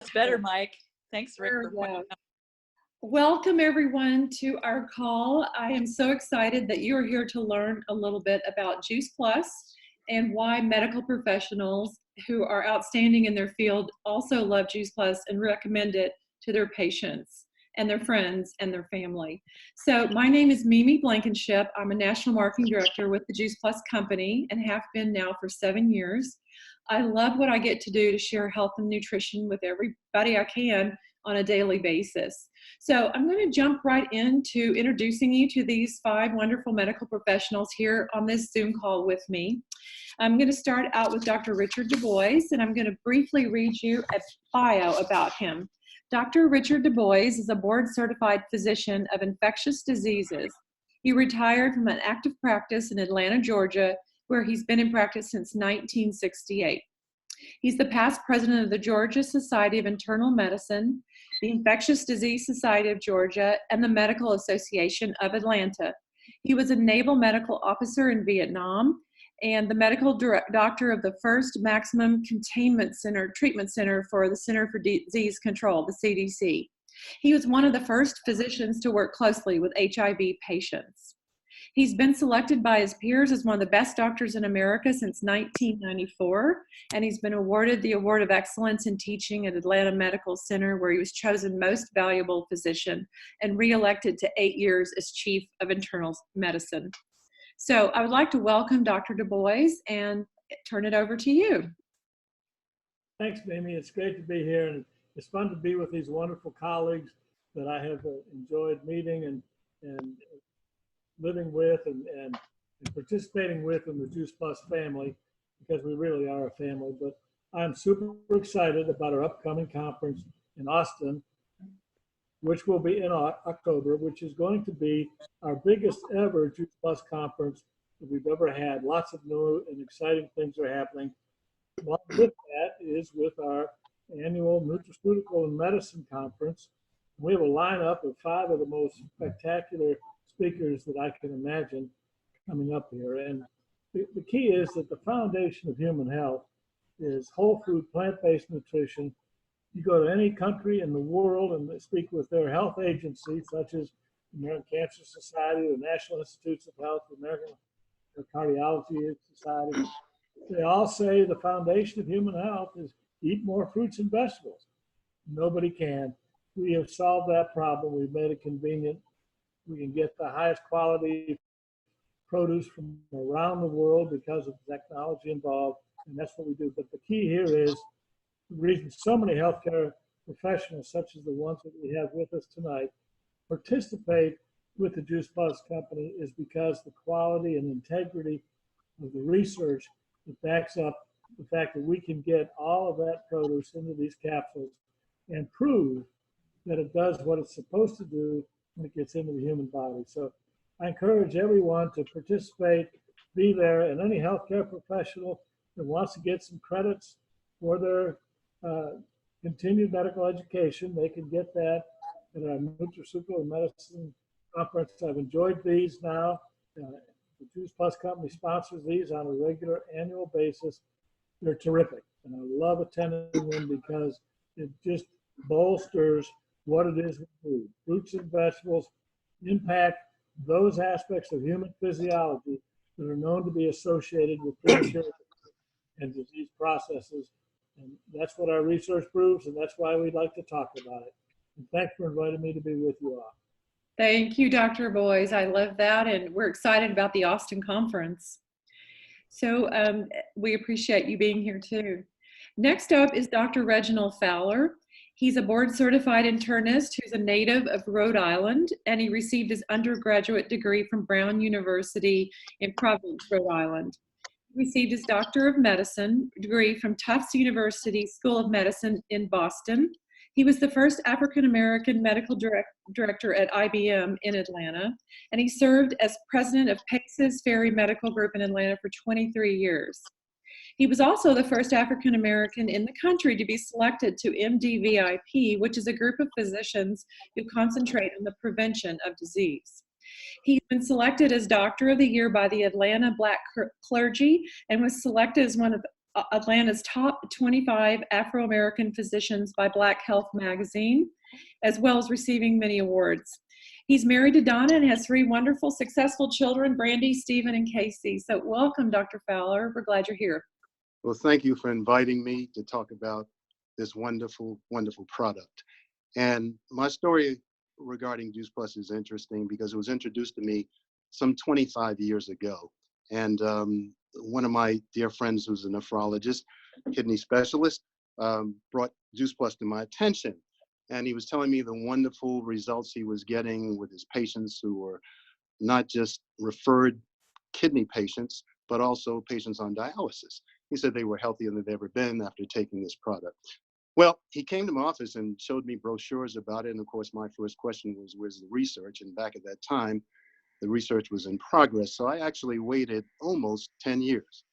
It's better, Mike. Thanks, Rick, There for we pointing go. out. Welcome everyone to our call. I am so excited that you are here to learn a little bit about Juice Plus and why medical professionals who are outstanding in their field also love Juice Plus and recommend it to their patients and their friends and their family. So my name is Mimi Blankenship. I'm a national marketing director with the Juice Plus company and have been now for 7 years. I love what I get to do to share health and nutrition with everybody I can on a daily basis. So I'm going to jump right into introducing you to these 5 wonderful medical professionals here on this Zoom call with me. I'm going to start out with Dr. Richard Du Bois, and I'm going to briefly read you a bio about him. Dr. Richard Du Bois is a board-certified physician of infectious diseases. He retired from an active practice in Atlanta, Georgia, where he's been in practice since 1968. He's the past president of the Georgia Society of Internal Medicine, the Infectious Disease Society of Georgia, and the Medical Association of Atlanta. He was a naval medical officer in Vietnam and the medical doctor of the first maximum containment center, treatment center for the Center for Disease Control, the CDC. He was one of the first physicians to work closely with HIV patients. He's been selected by his peers as one of the best doctors in America since 1994, and he's been awarded the Award of Excellence in Teaching at Atlanta Medical Center, where he was chosen Most Valuable Physician and reelected to 8 years as Chief of Internal Medicine. So I would like to welcome Dr. Du Bois and turn it over to you. Thanks, Mimi. It's great to be here, and it's fun to be with these wonderful colleagues that I have enjoyed meeting and living with and participating with in the Juice Plus family, because we really are a family. But I'm super excited about our upcoming conference in Austin, which will be in October, which is going to be our biggest ever Juice Plus conference that we've ever had. Lots of new and exciting things are happening. Along with that is with our annual Nutraceutical and Medicine Conference. We have a lineup of 5 of the most spectacular speakers that I can imagine coming up here. And the key is that the foundation of human health is whole food, plant-based nutrition. You go to any country in the world and speak with their health agencies, such as the American Cancer Society, the National Institutes of Health, the American Cardiology Society. They all say the foundation of human health is eat more fruits and vegetables. Nobody can. We have solved that problem. We've made it convenient. We can get the highest quality produce from around the world because of the technology involved, and that's what we do. But the key here is the reason so many healthcare professionals, such as the ones that we have with us tonight, participate with the Juice Plus company is because the quality and integrity of the research that backs up the fact that we can get all of that produce into these capsules and prove that it does what it's supposed to do when it gets into the human body. So I encourage everyone to participate, be there, and any healthcare professional that wants to get some credits for their continued medical education, they can get that at our Nutraceutical Medicine Conference. I've enjoyed these now. The Juice Plus company sponsors these on a regular annual basis. They're terrific, and I love attending them because it just bolsters what it is we do. Fruits and vegetables impact those aspects of human physiology that are known to be associated with premature and disease processes. And that's what our research proves, and that's why we'd like to talk about it. And thanks for inviting me to be with you all. Thank you, Dr. Bois. I love that, and we're excited about the Austin conference. So we appreciate you being here too. Next up is Dr. Reginald Fowler. He's a board-certified internist who's a native of Rhode Island, and he received his undergraduate degree from Brown University in Providence, Rhode Island. He received his Doctor of Medicine degree from Tufts University School of Medicine in Boston. He was the first African-American medical director at IBM in Atlanta, and he served as president of Pace's Ferry Medical Group in Atlanta for 23 years. He was also the first African-American in the country to be selected to MDVIP, which is a group of physicians who concentrate on the prevention of disease. He's been selected as Doctor of the Year by the Atlanta Black Clergy and was selected as one of Atlanta's top 25 Afro-American physicians by Black Health magazine, as well as receiving many awards. He's married to Donna and has 3 wonderful, successful children, Brandy, Stephen, and Casey. So welcome, Dr. Fowler. We're glad you're here. Well, thank you for inviting me to talk about this wonderful, wonderful product. And my story regarding Juice Plus is interesting because it was introduced to me some 25 years ago. And one of my dear friends who's a nephrologist, kidney specialist, brought Juice Plus to my attention. And he was telling me the wonderful results he was getting with his patients who were not just referred kidney patients, but also patients on dialysis. He said they were healthier than they've ever been after taking this product. Well, he came to my office and showed me brochures about it. And of course, my first question was, where's the research? And back at that time, the research was in progress. So I actually waited almost 10 years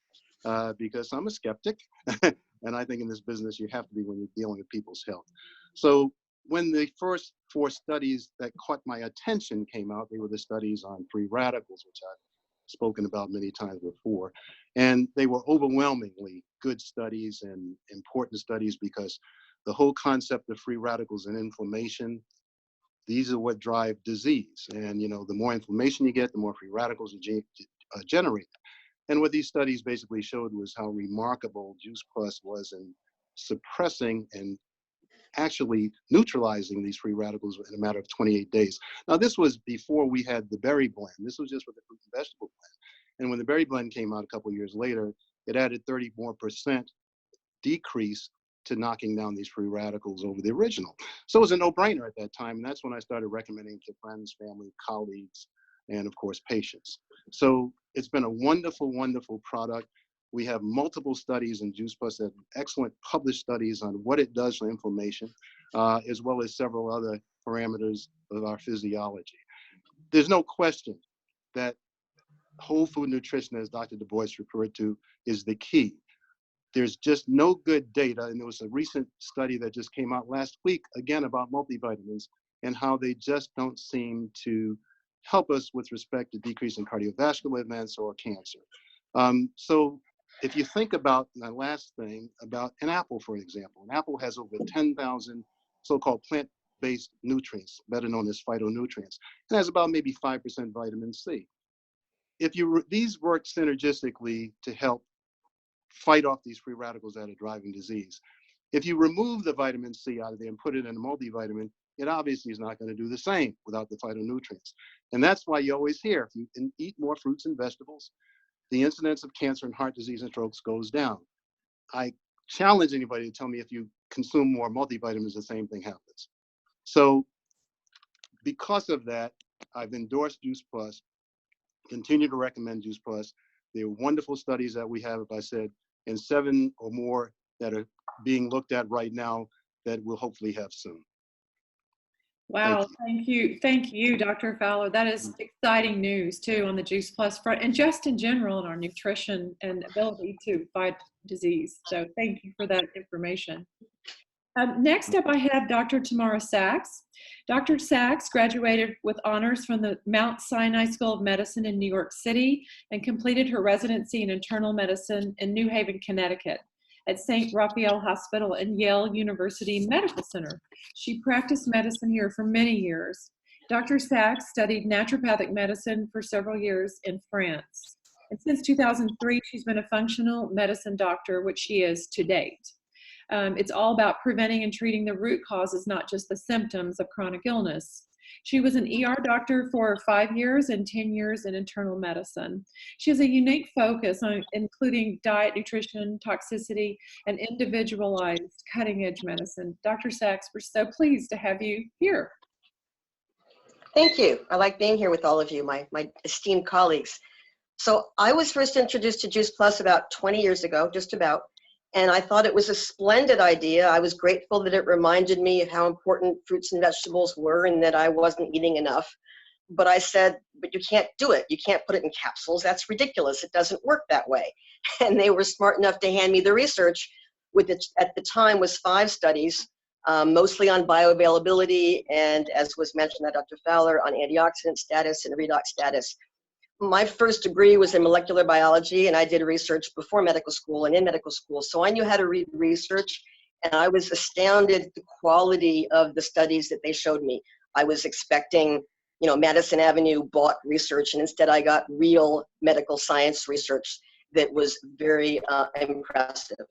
because I'm a skeptic. And I think in this business, you have to be when you're dealing with people's health. So when the first 4 studies that caught my attention came out, they were the studies on free radicals, which I've spoken about many times before. And they were overwhelmingly good studies and important studies because the whole concept of free radicals and inflammation, these are what drive disease. And, you know, the more inflammation you get, the more free radicals are generated. And what these studies basically showed was how remarkable Juice Plus was in suppressing and actually neutralizing these free radicals in a matter of 28 days. Now, this was before we had the berry blend. This was just with the fruit and vegetable blend. And when the berry blend came out a couple of years later, it added 30% more decrease to knocking down these free radicals over the original. So it was a no-brainer at that time. And that's when I started recommending to friends, family, colleagues, and of course, patients. So it's been a wonderful, wonderful product. We have multiple studies in Juice Plus, that excellent published studies on what it does for inflammation, as well as several other parameters of our physiology. There's no question that whole food nutrition, as Dr. Du Bois referred to, is the key. There's just no good data, and there was a recent study that just came out last week, again, about multivitamins and how they just don't seem to help us with respect to decreasing cardiovascular events or cancer. So if you think about the last thing about an apple, for example, an apple has over 10,000 so-called plant-based nutrients, better known as phytonutrients. It has about maybe 5% vitamin C. These work synergistically to help fight off these free radicals that are driving disease. If you remove the vitamin C out of there and put it in a multivitamin, it obviously is not going to do the same without the phytonutrients. And that's why you always hear, if you can eat more fruits and vegetables, the incidence of cancer and heart disease and strokes goes down. I challenge anybody to tell me if you consume more multivitamins, the same thing happens. So because of that, I've endorsed Juice Plus, continue to recommend Juice Plus. There are wonderful studies that we have, as I said, and 7 or more that are being looked at right now that we'll hopefully have soon. Wow, thank you. Thank you, Dr. Fowler. That is exciting news too on the Juice Plus front and just in general in our nutrition and ability to fight disease. So thank you for that information. Next up, I have Dr. Tamara Sachs. Dr. Sachs graduated with honors from the Mount Sinai School of Medicine in New York City and completed her residency in internal medicine in New Haven, Connecticut at St. Raphael Hospital and Yale University Medical Center. She practiced medicine here for many years. Dr. Sachs studied naturopathic medicine for several years in France. And since 2003, she's been a functional medicine doctor, which she is to date. It's all about preventing and treating the root causes, not just the symptoms of chronic illness. She was an ER doctor for 5 years and 10 years in internal medicine. She has a unique focus on including diet, nutrition, toxicity, and individualized cutting-edge medicine. Dr. Sachs, we're so pleased to have you here. Thank you. I like being here with all of you, my esteemed colleagues. So I was first introduced to Juice Plus about 20 years ago, just about. And I thought it was a splendid idea. I was grateful that it reminded me of how important fruits and vegetables were and that I wasn't eating enough. But I said, but you can't do it. You can't put it in capsules. That's ridiculous. It doesn't work that way. And they were smart enough to hand me the research, with it at the time was 5 studies, mostly on bioavailability and, as was mentioned by Dr. Fowler, on antioxidant status and redox status. my first degree was in molecular biology, and I did research before medical school and in medical school. So I knew how to read research, and I was astounded at the quality of the studies that they showed me. I was expecting, Madison Avenue bought research, and instead I got real medical science research that was very impressive.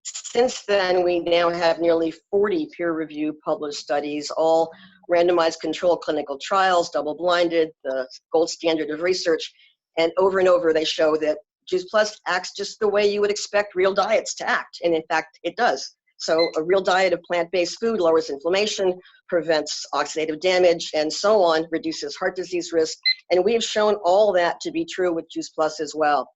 Since then, we now have nearly 40 peer-reviewed published studies, all randomized controlled clinical trials, double-blinded, the gold standard of research. And over they show that Juice Plus acts just the way you would expect real diets to act. And in fact, it does. So a real diet of plant-based food lowers inflammation, prevents oxidative damage, and so on, reduces heart disease risk. And we have shown all that to be true with Juice Plus as well.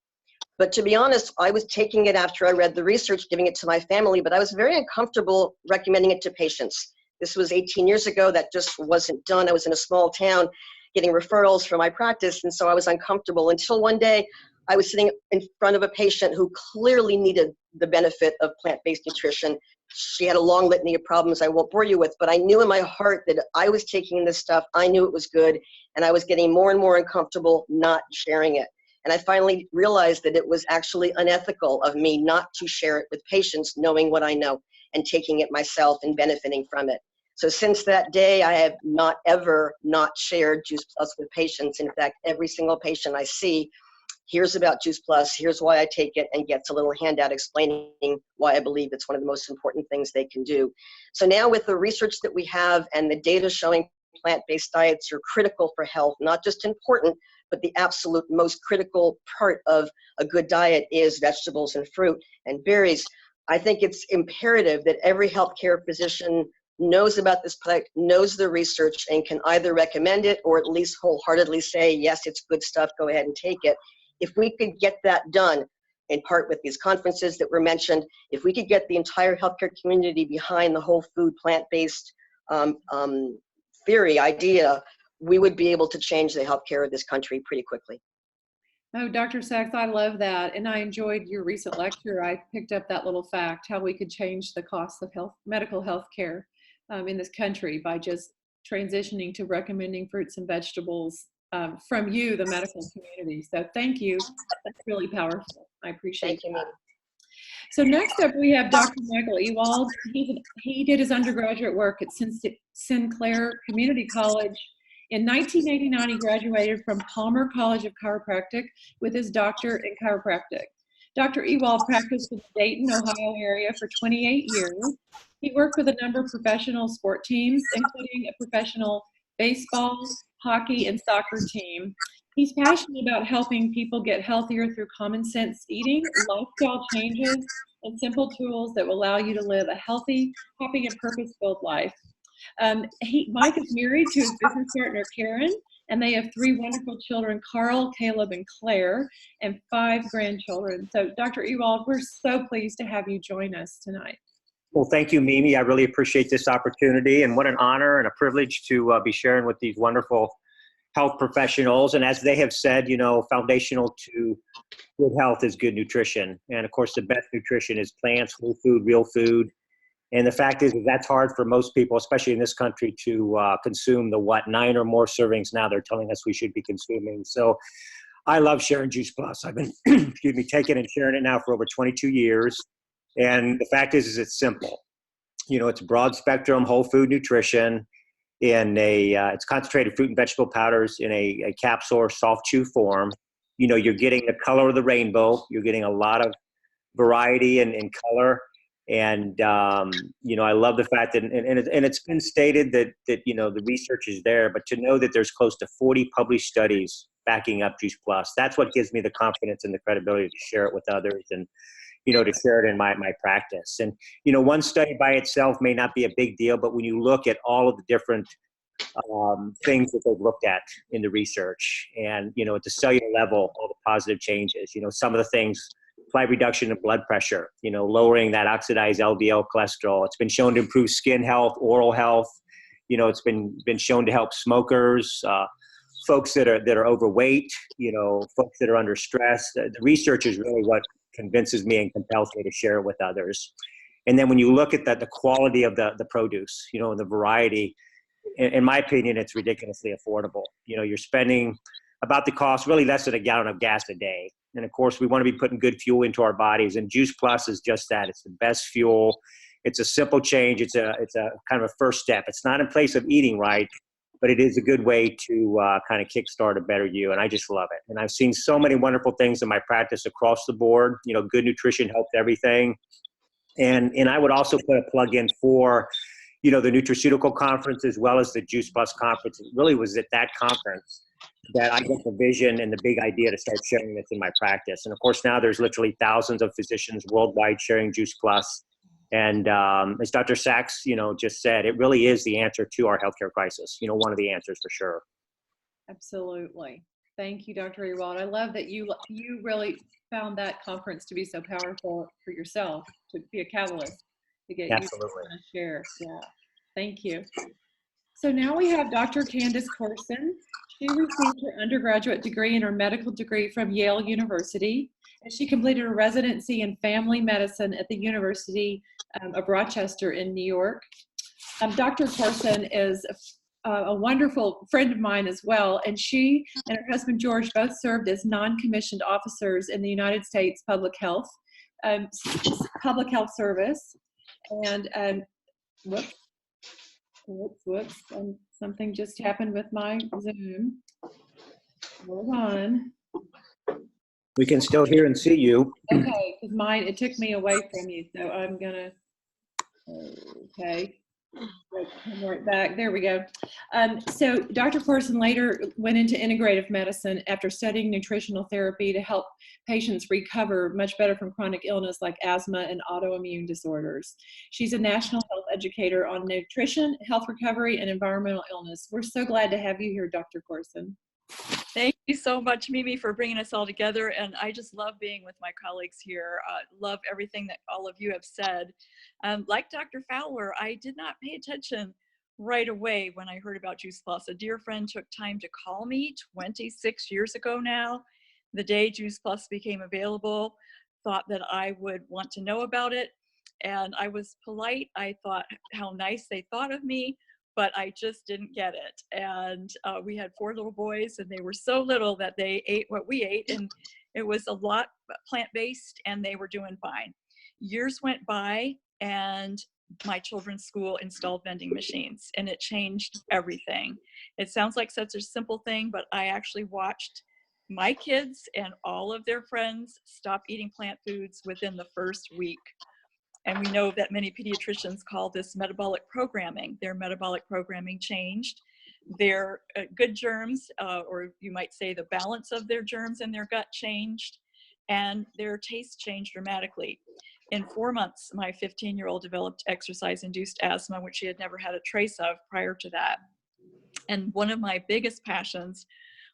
But to be honest, I was taking it after I read the research, giving it to my family, but I was very uncomfortable recommending it to patients. This was 18 years ago. That just wasn't done. I was in a small town getting referrals for my practice, and so I was uncomfortable until one day I was sitting in front of a patient who clearly needed the benefit of plant-based nutrition. She had a long litany of problems I won't bore you with, but I knew in my heart that I was taking this stuff. I knew it was good, and I was getting more and more uncomfortable not sharing it. And I finally realized that it was actually unethical of me not to share it with patients, knowing what I know and taking it myself and benefiting from it. So since that day, I have not ever not shared Juice Plus with patients. In fact, every single patient I see hears about Juice Plus, here's why I take it, and gets a little handout explaining why I believe it's one of the most important things they can do. So now with the research that we have and the data showing plant-based diets are critical for health, not just important, but the absolute most critical part of a good diet is vegetables and fruit and berries. I think it's imperative that every healthcare physician knows about this product, knows the research, and can either recommend it or at least wholeheartedly say, yes, it's good stuff, go ahead and take it. If we could get that done, in part with these conferences that were mentioned, if we could get the entire healthcare community behind the whole food plant-based theory, idea, we would be able to change the healthcare of this country pretty quickly. Oh, Dr. Sachs, I love that. And I enjoyed your recent lecture. I picked up that little fact, how we could change the cost of medical health care in this country by just transitioning to recommending fruits and vegetables from you, the medical community. So thank you. That's really powerful. I appreciate Thank you, that. So next up, we have Dr. Michael Ewald. He did his undergraduate work at Sinclair Community College. In 1989, he graduated from Palmer College of Chiropractic with his doctor in chiropractic. Dr. Ewald practiced in the Dayton, Ohio area for 28 years. He worked with a number of professional sport teams, including a professional baseball, hockey, and soccer team. He's passionate about helping people get healthier through common sense eating, lifestyle changes, and simple tools that will allow you to live a healthy, happy, and purpose-filled life. Mike is married to his business partner, Karen, and they have 3 wonderful children, Carl, Caleb, and Claire, and 5 grandchildren. So Dr. Ewald, we're so pleased to have you join us tonight. Well, thank you, Mimi. I really appreciate this opportunity, and what an honor and a privilege to be sharing with these wonderful health professionals. And as they have said, foundational to good health is good nutrition. And of course, the best nutrition is plants, whole food, real food. And the fact is that's hard for most people, especially in this country, to consume the 9 or more servings now they're telling us we should be consuming. So I love sharing Juice Plus. I've been, taking and sharing it now for over 22 years. And the fact is it's simple. It's broad spectrum whole food nutrition in it's concentrated fruit and vegetable powders in a capsule or soft chew form. You're getting the color of the rainbow. You're getting a lot of variety in color. And, I love the fact that, and it's been stated that, the research is there, but to know that there's close to 40 published studies backing up Juice Plus, that's what gives me the confidence and the credibility to share it with others and, to share it in my practice. And, one study by itself may not be a big deal, but when you look at all of the different things that they've looked at in the research and, at the cellular level, all the positive changes, some of the things, slight reduction in blood pressure, lowering that oxidized LDL cholesterol. It's been shown to improve skin health, oral health. It's been shown to help smokers, folks that are overweight, folks that are under stress. The research is really what convinces me and compels me to share it with others. And then when you look at the quality of the produce, and the variety, in my opinion, it's ridiculously affordable. You're spending about the cost, really less than a gallon of gas a day. And of course, we want to be putting good fuel into our bodies, and Juice Plus is just that. It's the best fuel. It's a simple change. It's a kind of a first step. It's not in place of eating right, but it is a good way to kind of kickstart a better you. And I just love it. And I've seen so many wonderful things in my practice across the board. You know, good nutrition helps everything. And I would also put a plug in for, you know, the Nutraceutical Conference as well as the Juice Plus Conference. It really was at that conference that I got the vision and the big idea to start sharing this in my practice. And of course, now there's literally thousands of physicians worldwide sharing Juice Plus. And as Dr. Sachs, you know, just said, it really is the answer to our healthcare crisis. You know, one of the answers for sure. Absolutely. Thank you, Dr. Ewald. I love that you really found that conference to be so powerful for yourself, to be a catalyst to get Absolutely. you to share. Yeah. Thank you. So now we have Dr. Candace Corson. She received her undergraduate degree and her medical degree from Yale University, and she completed a residency in family medicine at the University of Rochester in New York. Dr. Corson is a wonderful friend of mine as well, and she and her husband George both served as non-commissioned officers in the United States Public Health Service. And whoops, something just happened with my Zoom. Hold on. We can still hear and see you. Okay, because it took me away from you, so I'm gonna, okay. Come right back. There we go. So Dr. Corson later went into integrative medicine after studying nutritional therapy to help patients recover much better from chronic illness like asthma and autoimmune disorders. She's a national health educator on nutrition, health recovery, and environmental illness. We're so glad to have you here, Dr. Corson. Thank you so much, Mimi, for bringing us all together. And I just love being with my colleagues here. Love everything that all of you have said. Like Dr. Fowler, I did not pay attention right away when I heard about Juice Plus. A dear friend took time to call me 26 years ago now, the day Juice Plus became available, thought that I would want to know about it. And I was polite. I thought how nice they thought of me, but I just didn't get it. And we had 4 little boys, and they were so little that they ate what we ate, and it was a lot plant-based, and they were doing fine. Years went by, and my children's school installed vending machines, and it changed everything. It sounds like such a simple thing, but I actually watched my kids and all of their friends stop eating plant foods within the first week. And we know that many pediatricians call this metabolic programming. Their metabolic programming changed. Their good germs, or you might say the balance of their germs in their gut changed, and their taste changed dramatically. In 4 months, my 15-year-old developed exercise-induced asthma, which she had never had a trace of prior to that. And one of my biggest passions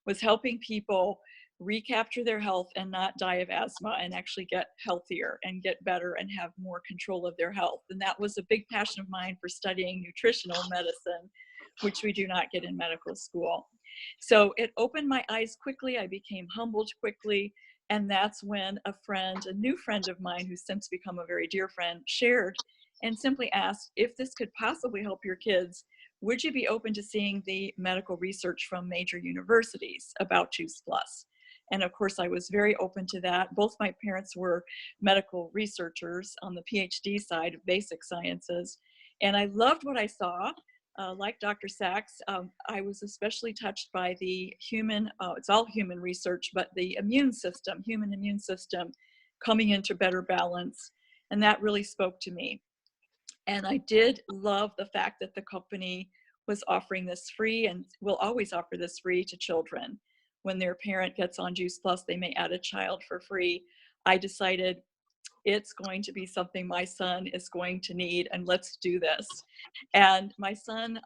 was helping people recapture their health and not die of asthma, and actually get healthier and get better and have more control of their health. And that was a big passion of mine for studying nutritional medicine, which we do not get in medical school. So it opened my eyes quickly. I became humbled quickly. And that's when a new friend of mine, who's since become a very dear friend, shared and simply asked, if this could possibly help your kids, would you be open to seeing the medical research from major universities about Juice Plus? And of course, I was very open to that. Both my parents were medical researchers on the PhD side of basic sciences. And I loved what I saw. Like Dr. Sachs, I was especially touched by the it's all human research, but the human immune system coming into better balance. And that really spoke to me. And I did love the fact that the company was offering this free, and will always offer this free to children. When their parent gets on Juice Plus, they may add a child for free. I decided it's going to be something my son is going to need, and let's do this. And my son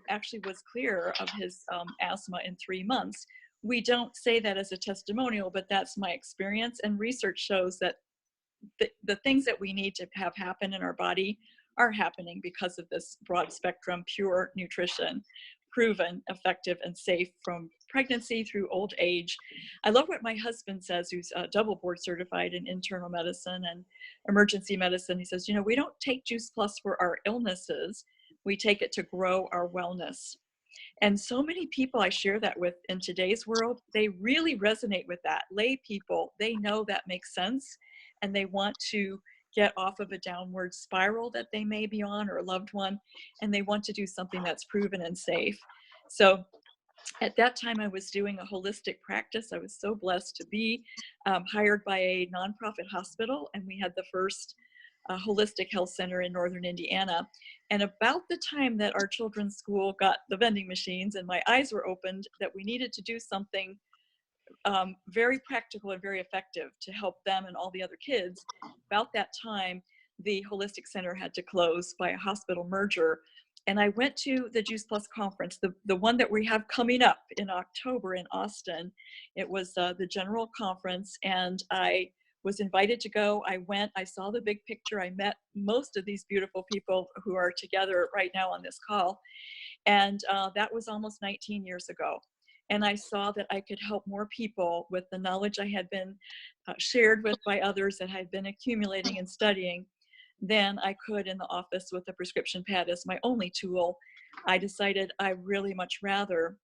actually was clear of his asthma in 3 months. We don't say that as a testimonial, but that's my experience. And research shows that the things that we need to have happen in our body are happening because of this broad spectrum, pure nutrition, proven effective and safe from pregnancy through old age. I love what my husband says, who's double board certified in internal medicine and emergency medicine. He says, you know, we don't take Juice Plus for our illnesses. We take it to grow our wellness. And so many people I share that with in today's world, they really resonate with that. Lay people, they know that makes sense, and they want to get off of a downward spiral that they may be on, or a loved one, and they want to do something that's proven and safe. So at that time, I was doing a holistic practice. I was so blessed to be hired by a nonprofit hospital, and we had the first holistic health center in northern Indiana. And about the time that our children's school got the vending machines and my eyes were opened that we needed to do something very practical and very effective to help them and all the other kids, about that time, the holistic center had to close by a hospital merger. And I went to the Juice Plus conference, the one that we have coming up in October in Austin. It was the general conference, and I was invited to go. I went, I saw the big picture. I met most of these beautiful people who are together right now on this call. And that was almost 19 years ago. And I saw that I could help more people with the knowledge I had been shared with by others that I'd been accumulating and studying than I could in the office with a prescription pad as my only tool. I decided I really much rather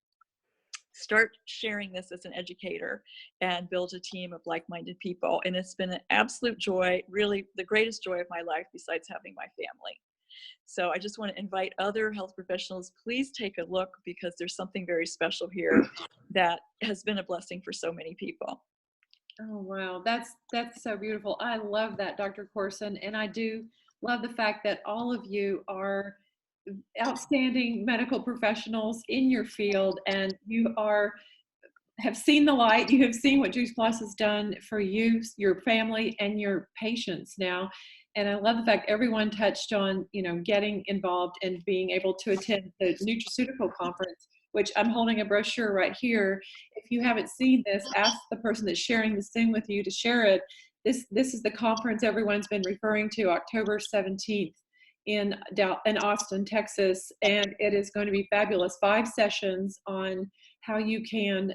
start sharing this as an educator and build a team of like-minded people. And it's been an absolute joy, really the greatest joy of my life besides having my family. So I just want to invite other health professionals, please take a look, because there's something very special here that has been a blessing for so many people. Oh, wow. That's so beautiful. I love that, Dr. Corson. And I do love the fact that all of you are outstanding medical professionals in your field, and you have seen the light. You have seen what Juice Plus has done for you, your family, and your patients now. And I love the fact everyone touched on, getting involved and being able to attend the Nutraceutical Conference, which I'm holding a brochure right here. If you haven't seen this, ask the person that's sharing this thing with you to share it. This is the conference everyone's been referring to, October 17th in Austin, Texas, and it is going to be fabulous. 5 sessions on how you can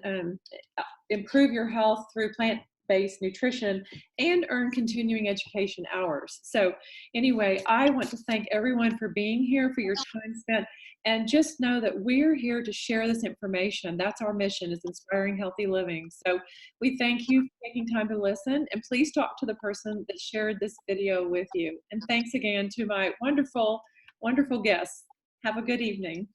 improve your health through plant-based nutrition and earn continuing education hours. So anyway, I want to thank everyone for being here, for your time spent, and just know that we're here to share this information. That's our mission, is inspiring healthy living. So we thank you for taking time to listen, and please talk to the person that shared this video with you. And thanks again to my wonderful, wonderful guests. Have a good evening.